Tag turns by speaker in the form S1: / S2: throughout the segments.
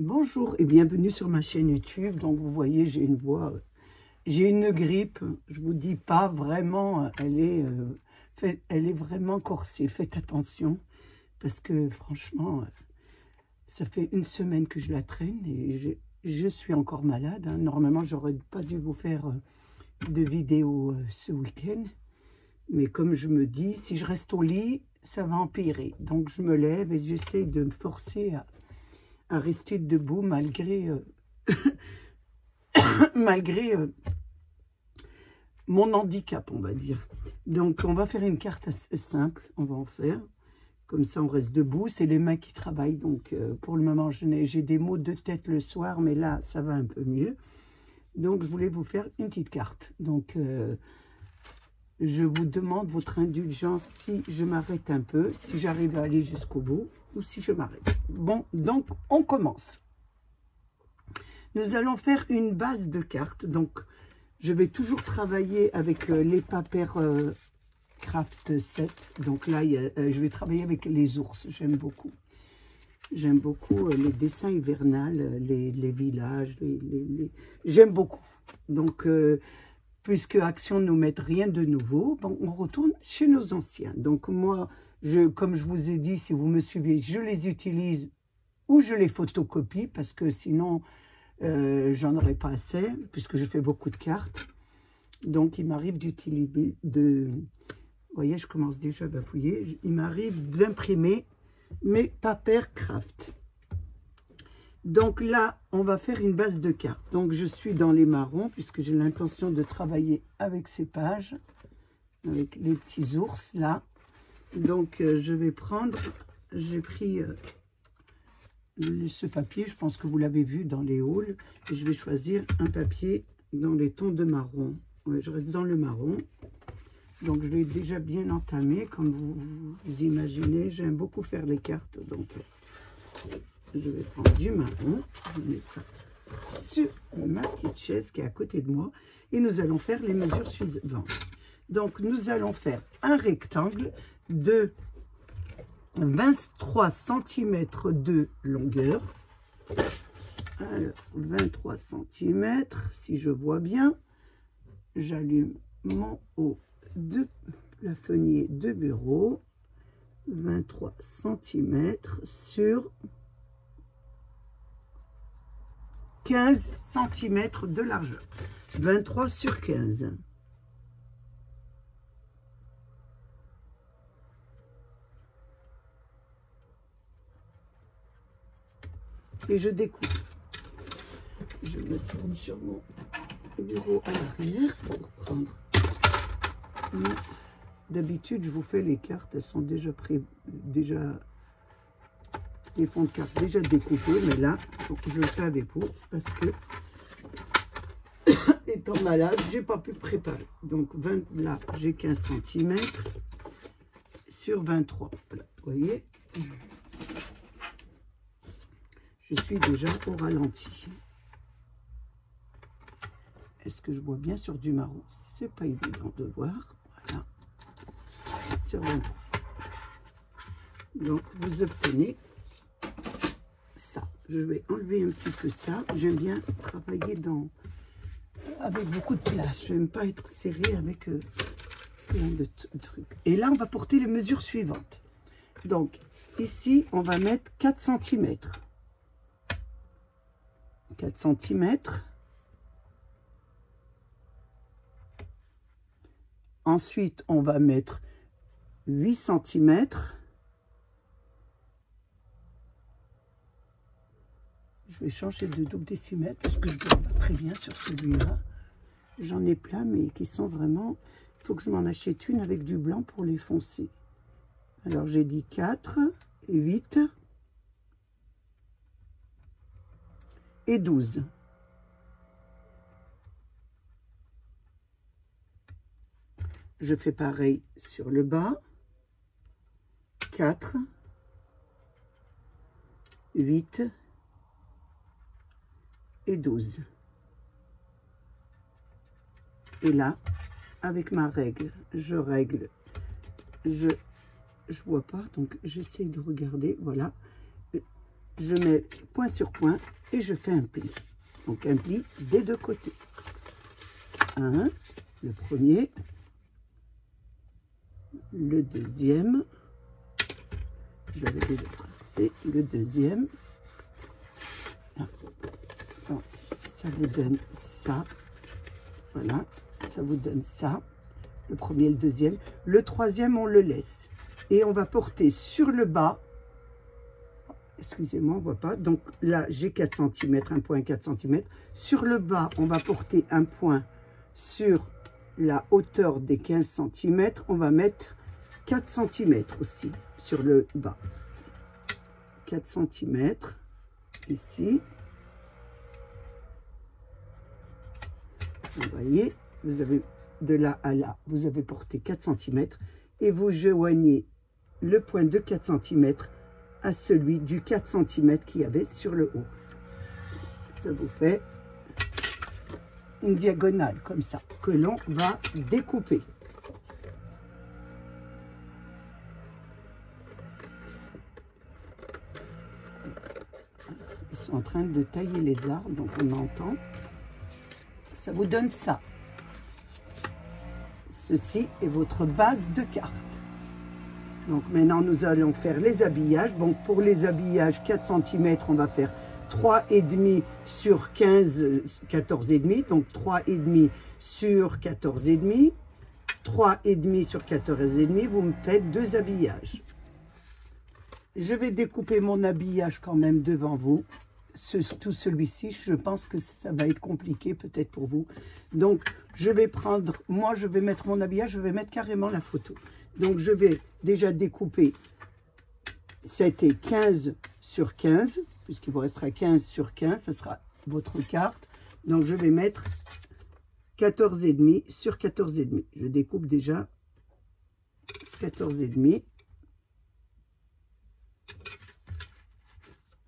S1: Bonjour et bienvenue sur ma chaîne YouTube. Donc vous voyez, j'ai une voix, j'ai une grippe. Je vous dis pas vraiment, elle est vraiment corsée. Faites attention parce que franchement, ça fait une semaine que je la traîne et je suis encore malade. Hein. Normalement, j'aurais pas dû vous faire de vidéo ce week-end, mais comme je me dis, si je reste au lit, ça va empirer. Donc je me lève et j'essaie de me forcer à rester debout malgré mon handicap, on va dire. Donc on va faire une carte assez simple, on va en faire comme ça, on reste debout, c'est les mains qui travaillent. Donc pour le moment j'ai des maux de tête le soir, mais là ça va un peu mieux. Donc je voulais vous faire une petite carte. Donc je vous demande votre indulgence si je m'arrête un peu, si j'arrive à aller jusqu'au bout ou si je m'arrête. Bon, donc on commence. Nous allons faire une base de cartes. Donc je vais toujours travailler avec les Paper Craft 7. Donc là, je vais travailler avec les ours. J'aime beaucoup. J'aime beaucoup les dessins hivernales, les villages. J'aime beaucoup. Donc, puisque Action ne nous met rien de nouveau, bon, on retourne chez nos anciens. Donc moi, comme je vous ai dit, si vous me suivez, je les utilise ou je les photocopie parce que sinon, j'en aurais pas assez, puisque je fais beaucoup de cartes. Donc, il m'arrive d'utiliser, vous voyez, je commence déjà à bafouiller. Il m'arrive d'imprimer mes Paper Craft. Donc là, on va faire une base de cartes. Donc, je suis dans les marrons, puisque j'ai l'intention de travailler avec ces pages, avec les petits ours, là. Donc, je vais prendre, j'ai pris ce papier, je pense que vous l'avez vu dans les hauls. Et je vais choisir un papier dans les tons de marron. Ouais, je reste dans le marron. Donc, je l'ai déjà bien entamé, comme vous imaginez. J'aime beaucoup faire les cartes. Donc, je vais prendre du marron. Je vais mettre ça sur ma petite chaise qui est à côté de moi. Et nous allons faire les mesures suivantes. Donc, nous allons faire un rectangle de 23 cm de longueur. Alors, 23 cm, si je vois bien. J'allume mon haut de plafonnier de bureau, 23 cm sur 15 cm de largeur, 23 sur 15. Et je découpe. Je me tourne sur mon bureau à l'arrière pour prendre. D'habitude, je vous fais les cartes, elles sont déjà les fonds de cartes déjà découpés, mais là, je le fais avec vous parce que étant malade, j'ai pas pu préparer. Donc là, j'ai 15 cm sur 23. Voilà, vous voyez, je suis déjà au ralenti. Est-ce que je vois bien sur du marron? C'est pas évident de voir. Voilà. Sur 23. Donc, vous obtenez ça. Je vais enlever un petit peu ça. J'aime bien travailler avec beaucoup de place. Je n'aime pas être serré avec plein de trucs. Et là, on va porter les mesures suivantes. Donc, ici, on va mettre 4 cm. 4 cm. Ensuite, on va mettre 8 cm. Je vais changer de double décimètre parce que je ne vois pas très bien sur celui-là. J'en ai plein, mais qui sont vraiment... Il faut que je m'en achète une avec du blanc pour les foncer. Alors, j'ai dit 4, 8 et 12. Je fais pareil sur le bas. 4, 8 et 12. Et là, avec ma règle, je règle. Je vois pas, donc j'essaie de regarder. Voilà. je mets point sur point et je fais un pli. Donc un pli des deux côtés. Un, le premier, le deuxième, j'avais déjà tracé le deuxième. Donc, ça vous donne ça, voilà, ça vous donne ça, le premier, le deuxième. Le troisième, on le laisse. Et on va porter sur le bas, excusez-moi, on ne voit pas, donc là, j'ai 4 cm, un point 4 cm. Sur le bas, on va porter un point sur la hauteur des 15 cm. On va mettre 4 cm aussi sur le bas. 4 cm ici. Vous voyez, vous avez de là à là, vous avez porté 4 cm et vous joignez le point de 4 cm à celui du 4 cm qu'il y avait sur le haut. Ça vous fait une diagonale comme ça que l'on va découper. Ils sont en train de tailler les arbres, donc on entend. Ça vous donne ça. Ceci est votre base de carte. Donc maintenant, nous allons faire les habillages. Donc pour les habillages 4 cm, on va faire 3,5 sur 15, 14,5. Donc 3,5 sur 14,5. 3,5 sur 14,5. Vous me faites 2 habillages. Je vais découper mon habillage quand même devant vous. Tout celui-ci, je pense que ça va être compliqué peut-être pour vous. Donc, je vais prendre, moi, je vais mettre mon habillage, je vais mettre carrément la photo. Donc, je vais déjà découper, c'était 15 sur 15, puisqu'il vous restera 15 sur 15, ça sera votre carte. Donc, je vais mettre 14,5 sur 14,5. Je découpe déjà 14,5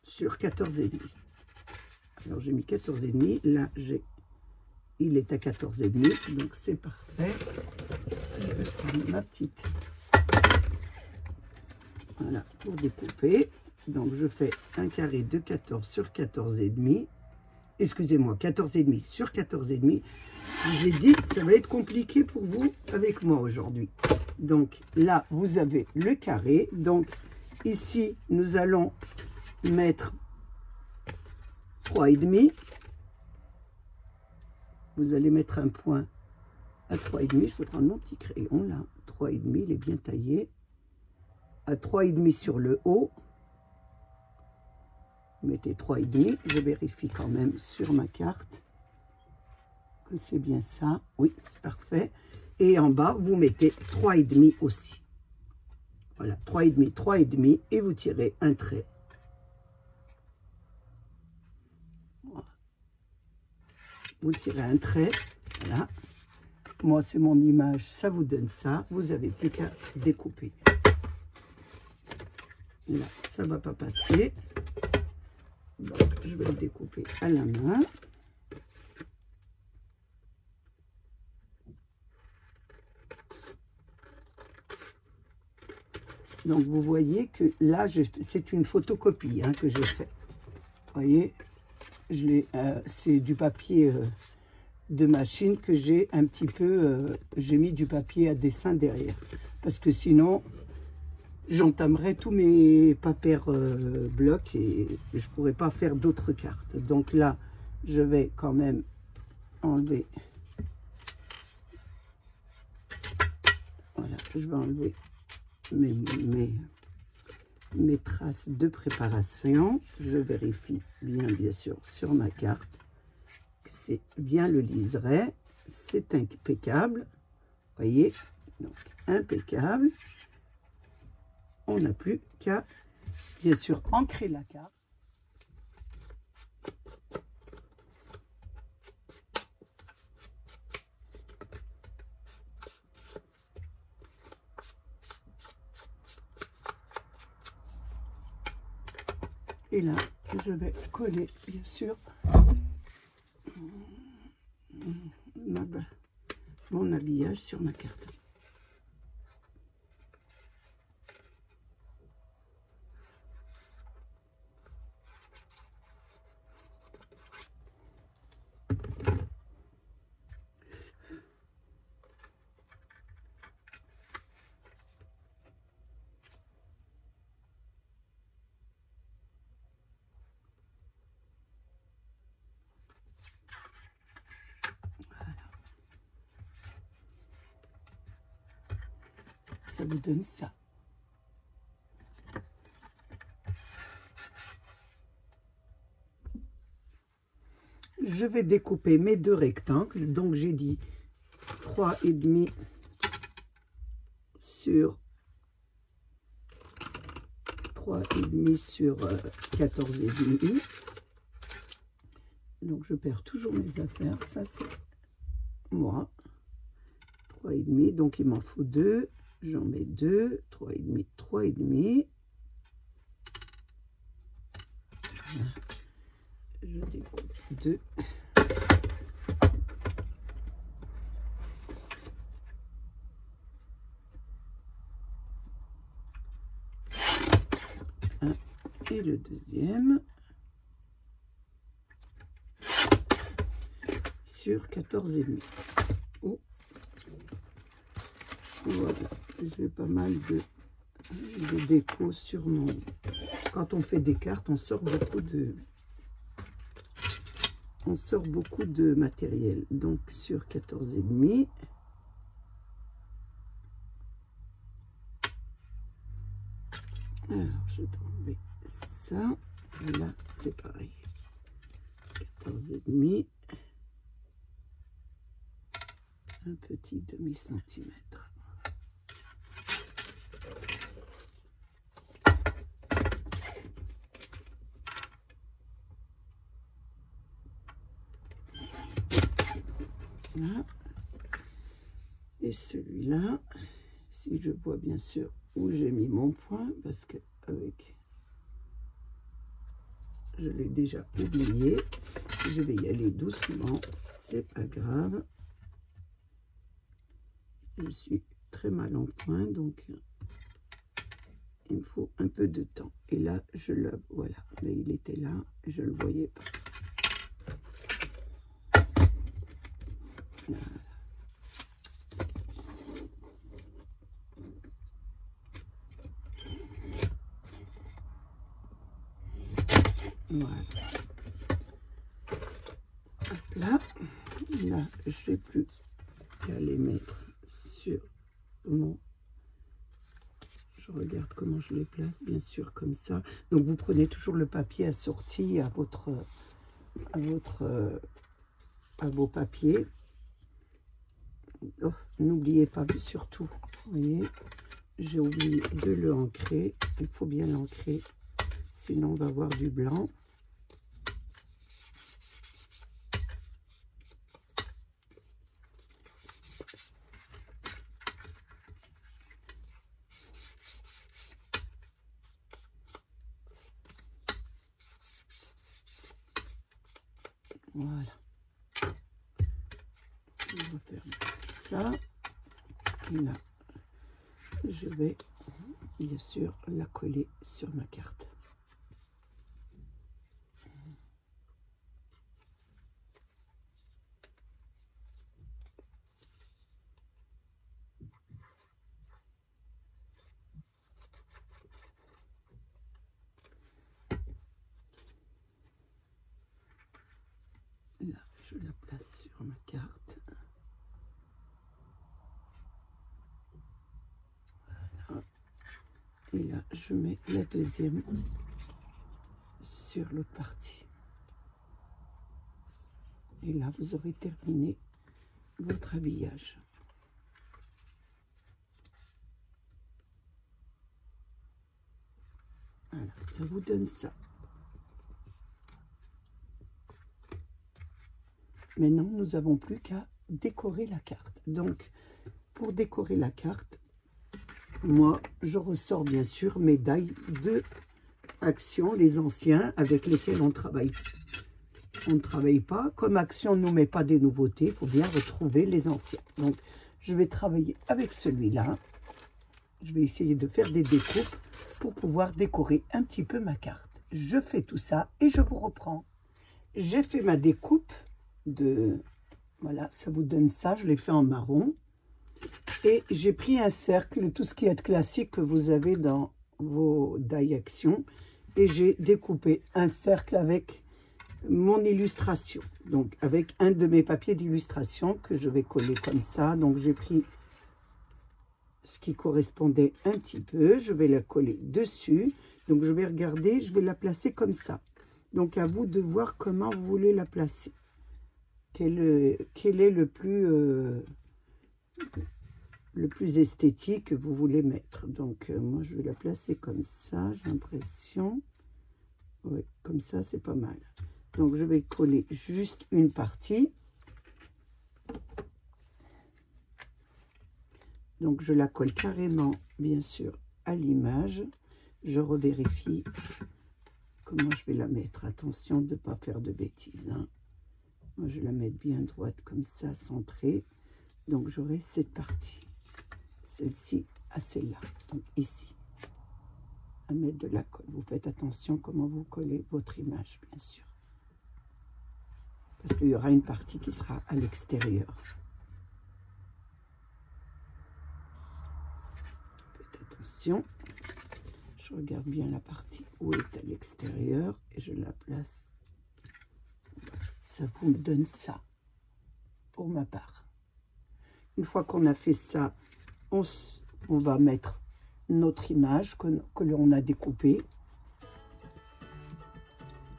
S1: sur 14,5. Alors j'ai mis 14,5, là il est à 14,5, donc c'est parfait. Je vais prendre ma petite, voilà, pour découper. Donc je fais un carré de 14 sur 14,5. Excusez-moi, 14,5 sur 14,5. Je vous ai dit, ça va être compliqué pour vous avec moi aujourd'hui. Donc là, vous avez le carré. Donc ici, nous allons mettre 3,5. Vous allez mettre un point à 3,5. Je vais prendre mon petit crayon là. 3,5, il est bien taillé. À 3,5 sur le haut. Mettez 3,5. Je vérifie quand même sur ma carte que c'est bien ça. Oui, c'est parfait. Et en bas, vous mettez 3,5 aussi. Voilà, 3,5, 3,5. Et vous tirez un trait. Vous tirez un trait, voilà. Moi, c'est mon image, ça vous donne ça. Vous n'avez plus qu'à découper. Là, ça ne va pas passer. Donc, je vais le découper à la main. Donc, vous voyez que là, c'est une photocopie hein, que j'ai fait. Vous voyez, c'est du papier de machine que j'ai un petit peu, j'ai mis du papier à dessin derrière. Parce que sinon, j'entamerais tous mes papiers blocs et je ne pourrais pas faire d'autres cartes. Donc là, je vais quand même enlever. Voilà, je vais enlever mes traces de préparation. Je vérifie bien sûr sur ma carte que c'est bien le liseré. C'est impeccable. Voyez, donc impeccable. On n'a plus qu'à bien sûr ancrer la carte. Et là, je vais coller, bien sûr, mon habillage sur ma carte. Ça vous donne ça. Je vais découper mes deux rectangles. Donc, j'ai dit 3,5 sur 3,5 sur 14,5. Donc, je perds toujours mes affaires. Ça, c'est moi. 3,5. Donc, il m'en faut 2. J'en mets 2. 3,5. 3,5. Voilà. Je découpe 2. Et le deuxième sur 14,5. Oh. Voilà, j'ai pas mal de déco sur mon... Quand on fait des cartes, on sort beaucoup de matériel. Donc sur 14,5. Alors je dois enlever ça. Là c'est pareil. 14,5. Un petit demi-centimètre. Là. Et celui-là, si je vois bien sûr où j'ai mis mon point, parce que avec je l'ai déjà oublié, je vais y aller doucement, c'est pas grave. Je suis très mal en point, donc il me faut un peu de temps. Et là, je le voilà, mais il était là, je le voyais pas. Voilà. Voilà. Hop là, je n'ai plus qu'à les mettre sur mon... Je regarde comment je les place, bien sûr, comme ça. Donc, vous prenez toujours le papier assorti à vos papiers. Oh, n'oubliez pas, surtout, vous voyez, j'ai oublié de le ancrer. Il faut bien l'ancrer, sinon on va avoir du blanc. Voilà. On va faire ça. Et là, je vais bien sûr la coller sur ma carte. Là, je la place sur ma carte. Voilà. Et là, je mets la deuxième sur l'autre partie. Et là, vous aurez terminé votre habillage. Voilà, ça vous donne ça. Maintenant, nous n'avons plus qu'à décorer la carte. Donc, pour décorer la carte, moi, je ressors bien sûr mes die de Action, les anciens avec lesquels on travaille. On ne travaille pas. Comme Action ne nous met pas des nouveautés, il faut bien retrouver les anciens. Donc, je vais travailler avec celui-là. Je vais essayer de faire des découpes pour pouvoir décorer un petit peu ma carte. Je fais tout ça et je vous reprends. J'ai fait ma découpe de... Voilà, ça vous donne ça. Je l'ai fait en marron. Et j'ai pris un cercle, tout ce qui est classique que vous avez dans vos die Action. Et j'ai découpé un cercle avec mon illustration. Donc, avec un de mes papiers d'illustration que je vais coller comme ça. Donc, j'ai pris ce qui correspondait un petit peu. Je vais la coller dessus. Donc, je vais regarder, je vais la placer comme ça. Donc, à vous de voir comment vous voulez la placer. Quel est le plus esthétique que vous voulez mettre. Donc, moi, je vais la placer comme ça, j'ai l'impression. Oui, comme ça, c'est pas mal. Donc, je vais coller juste une partie. Donc, je la colle carrément, bien sûr, à l'image. Je revérifie comment je vais la mettre. Attention de ne pas faire de bêtises, hein. Moi, je la mets bien droite comme ça, centrée. Donc, j'aurai cette partie. Celle-ci à celle-là. Donc, ici. À mettre de la colle. Vous faites attention comment vous collez votre image, bien sûr. Parce qu'il y aura une partie qui sera à l'extérieur. Faites attention. Je regarde bien la partie où est à l'extérieur et je la place. Ça vous donne ça, pour ma part. Une fois qu'on a fait ça, on va mettre notre image que l'on a découpée.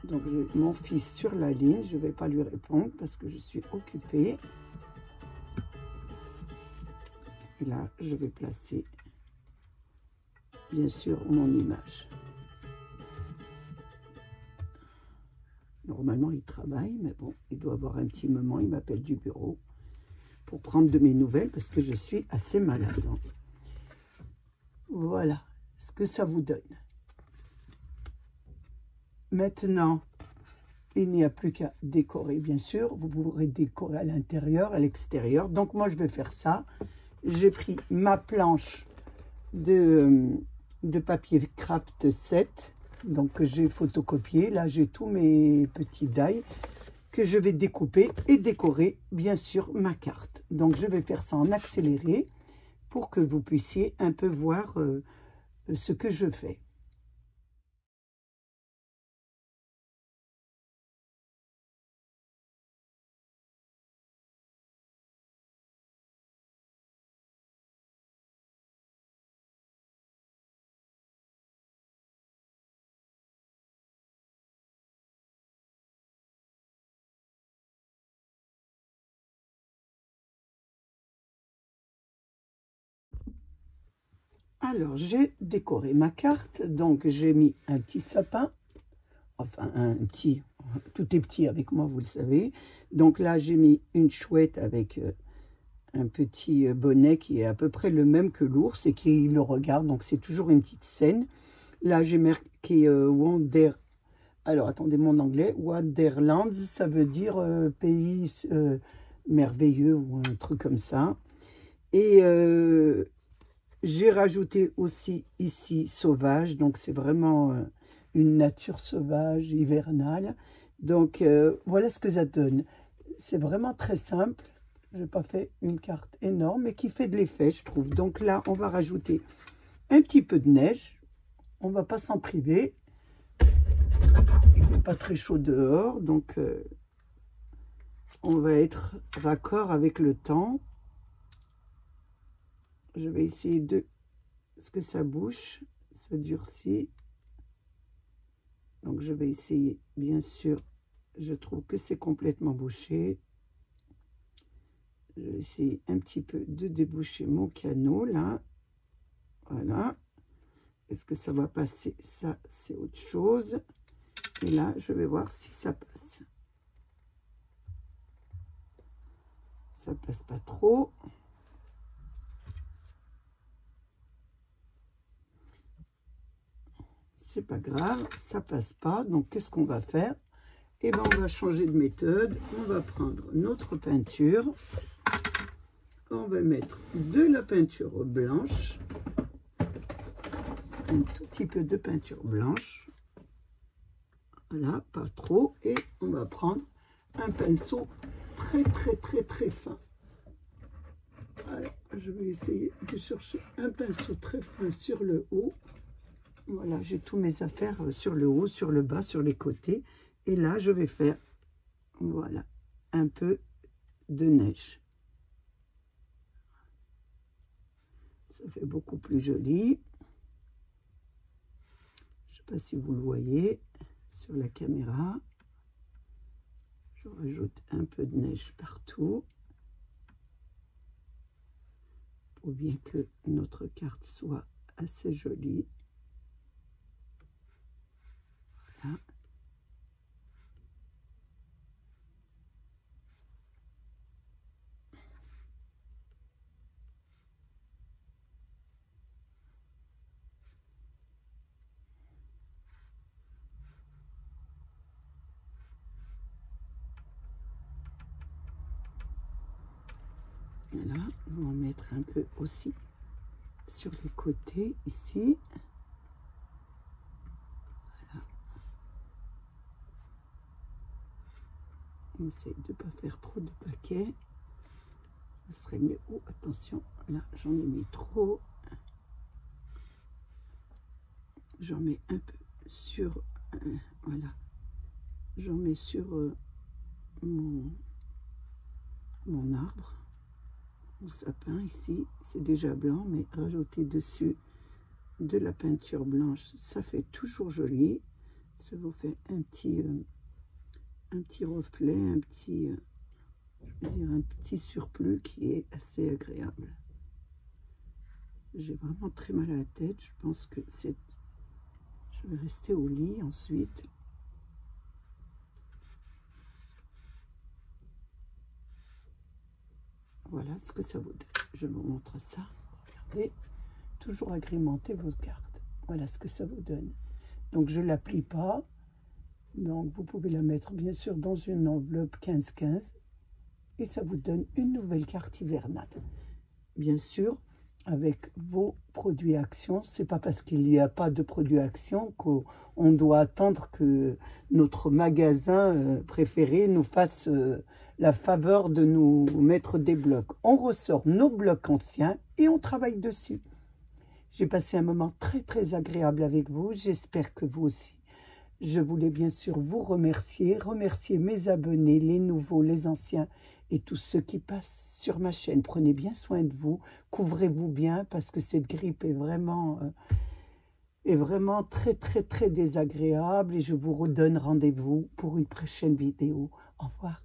S1: Donc, j'ai mon fils sur la ligne. Je ne vais pas lui répondre parce que je suis occupée. Et là, je vais placer, bien sûr, mon image. Normalement, il travaille, mais bon, il doit avoir un petit moment. Il m'appelle du bureau pour prendre de mes nouvelles parce que je suis assez malade. Voilà ce que ça vous donne. Maintenant, il n'y a plus qu'à décorer, bien sûr. Vous pourrez décorer à l'intérieur, à l'extérieur. Donc, moi, je vais faire ça. J'ai pris ma planche de papier craft 7, donc que j'ai photocopié. Là, j'ai tous mes petits die que je vais découper et décorer, bien sûr, ma carte. Donc, je vais faire ça en accéléré pour que vous puissiez un peu voir ce que je fais. Alors, j'ai décoré ma carte, donc j'ai mis un petit sapin, enfin un petit, tout est petit avec moi, vous le savez. Donc là, j'ai mis une chouette avec un petit bonnet qui est à peu près le même que l'ours et qui le regarde, donc c'est toujours une petite scène. Là, j'ai marqué Wonder, alors attendez mon anglais, Wonderlands, ça veut dire pays merveilleux ou un truc comme ça. Et j'ai rajouté aussi ici sauvage, donc c'est vraiment une nature sauvage, hivernale. Donc voilà ce que ça donne. C'est vraiment très simple. Je n'ai pas fait une carte énorme, mais qui fait de l'effet, je trouve. Donc là, on va rajouter un petit peu de neige. On ne va pas s'en priver. Il n'est pas très chaud dehors, donc on va être raccord avec le temps. Je vais essayer de... Est-ce que ça bouge? Ça durcit. Donc, je vais essayer. Bien sûr, je trouve que c'est complètement bouché. Je vais essayer un petit peu de déboucher mon canot, là. Voilà. Est-ce que ça va passer? Ça, c'est autre chose. Et là, je vais voir si ça passe. Ça passe pas trop. C'est pas grave, ça passe pas. Donc, qu'est-ce qu'on va faire? Eh bien, on va changer de méthode. On va prendre notre peinture. On va mettre de la peinture blanche. Un tout petit peu de peinture blanche. Voilà, pas trop. Et on va prendre un pinceau très fin. Alors, je vais essayer de chercher un pinceau très fin sur le haut. Voilà, j'ai tous mes affaires sur le haut, sur le bas, sur les côtés. Et là, je vais faire, voilà, un peu de neige. Ça fait beaucoup plus joli. Je ne sais pas si vous le voyez sur la caméra. Je rajoute un peu de neige partout pour bien que notre carte soit assez jolie. Voilà. Voilà, on va en mettre un peu aussi sur les côtés ici. Voilà. On essaye de ne pas faire trop de paquets. Ça serait mieux. Oh, attention, là j'en ai mis trop. J'en mets un peu sur, voilà, j'en mets sur mon arbre, mon sapin ici. C'est déjà blanc, mais rajouter dessus de la peinture blanche, ça fait toujours joli. Ça vous fait un petit reflet, un petit, je veux dire, un petit surplus qui est assez agréable. J'ai vraiment très mal à la tête. Je pense que c'est... Je vais rester au lit ensuite. Voilà ce que ça vous donne. Je vous montre ça. Regardez, toujours agrémenter vos cartes. Voilà ce que ça vous donne. Donc je ne la plie pas. Donc vous pouvez la mettre bien sûr dans une enveloppe 15-15. Et ça vous donne une nouvelle carte hivernale. Bien sûr, avec vos produits Action. C'est pas parce qu'il n'y a pas de produits Action qu'on doit attendre que notre magasin préféré nous fasse la faveur de nous mettre des blocs. On ressort nos blocs anciens et on travaille dessus. J'ai passé un moment très très agréable avec vous. J'espère que vous aussi. Je voulais bien sûr vous remercier mes abonnés, les nouveaux, les anciens et tous ceux qui passent sur ma chaîne. Prenez bien soin de vous, couvrez-vous bien parce que cette grippe est vraiment très très très désagréable et je vous redonne rendez-vous pour une prochaine vidéo. Au revoir.